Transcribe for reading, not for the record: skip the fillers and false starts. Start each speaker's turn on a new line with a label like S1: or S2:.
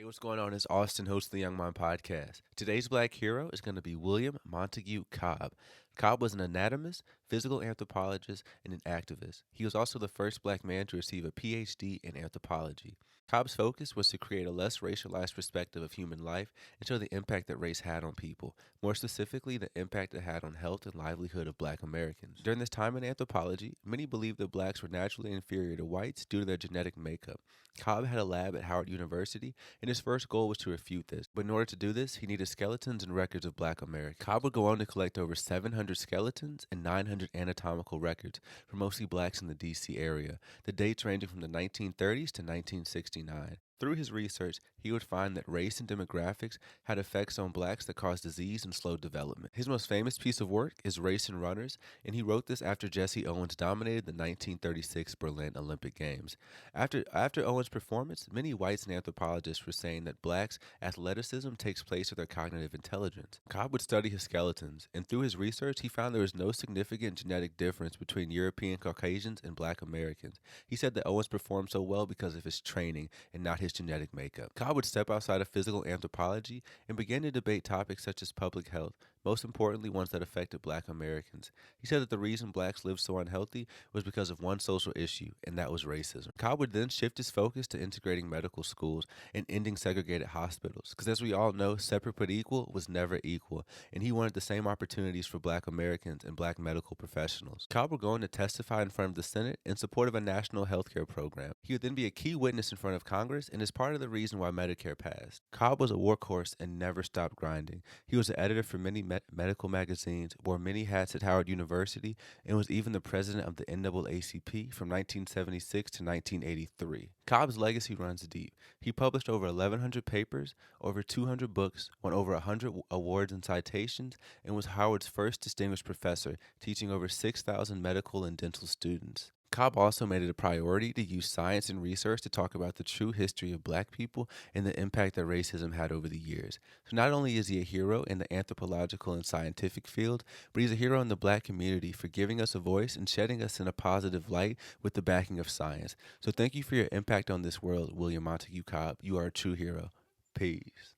S1: What's going on? It's Austin, host of the Young Mind Podcast. Today's black hero is going to be William Montague Cobb. Cobb was an anatomist, physical anthropologist, and an activist. He was also the first black man to receive a Ph.D. in anthropology. Cobb's focus was to create a less racialized perspective of human life and show the impact that race had on people, more specifically, the impact it had on health and livelihood of black Americans. During this time in anthropology, many believed that blacks were naturally inferior to whites due to their genetic makeup. Cobb had a lab at Howard University, and his first goal was to refute this. But in order to do this, he needed skeletons and records of black Americans. Cobb would go on to collect over 700 skeletons and 900 anatomical records for mostly blacks in the D.C. area, the dates ranging from the 1930s to 1969. Through his research, he would find that race and demographics had effects on blacks that caused disease and slowed development. His most famous piece of work is Race and Runners, and he wrote this after Jesse Owens dominated the 1936 Berlin Olympic Games. After Owens' performance, many whites and anthropologists were saying that blacks' athleticism takes place with their cognitive intelligence. Cobb would study his skeletons, and through his research, he found there was no significant genetic difference between European Caucasians and black Americans. He said that Owens performed so well because of his training and not his genetic makeup. Cobb would step outside of physical anthropology and begin to debate topics such as public health, most importantly ones that affected black Americans. He said that the reason blacks lived so unhealthy was because of one social issue, and that was racism. Cobb would then shift his focus to integrating medical schools and ending segregated hospitals, because as we all know, separate but equal was never equal, and he wanted the same opportunities for black Americans and black medical professionals. Cobb would go on to testify in front of the Senate in support of a national health care program. He would then be a key witness in front of Congress and is part of the reason why Medicare passed. Cobb was a workhorse and never stopped grinding. He was an editor for many medical magazines, wore many hats at Howard University, and was even the president of the NAACP from 1976 to 1983. Cobb's legacy runs deep. He published over 1,100 papers, over 200 books, won over 100 awards and citations, and was Howard's first distinguished professor, teaching over 6,000 medical and dental students. Cobb also made it a priority to use science and research to talk about the true history of black people and the impact that racism had over the years. So not only is he a hero in the anthropological and scientific field, but he's a hero in the black community for giving us a voice and shedding us in a positive light with the backing of science. So thank you for your impact on this world, William Montague Cobb. You are a true hero. Peace.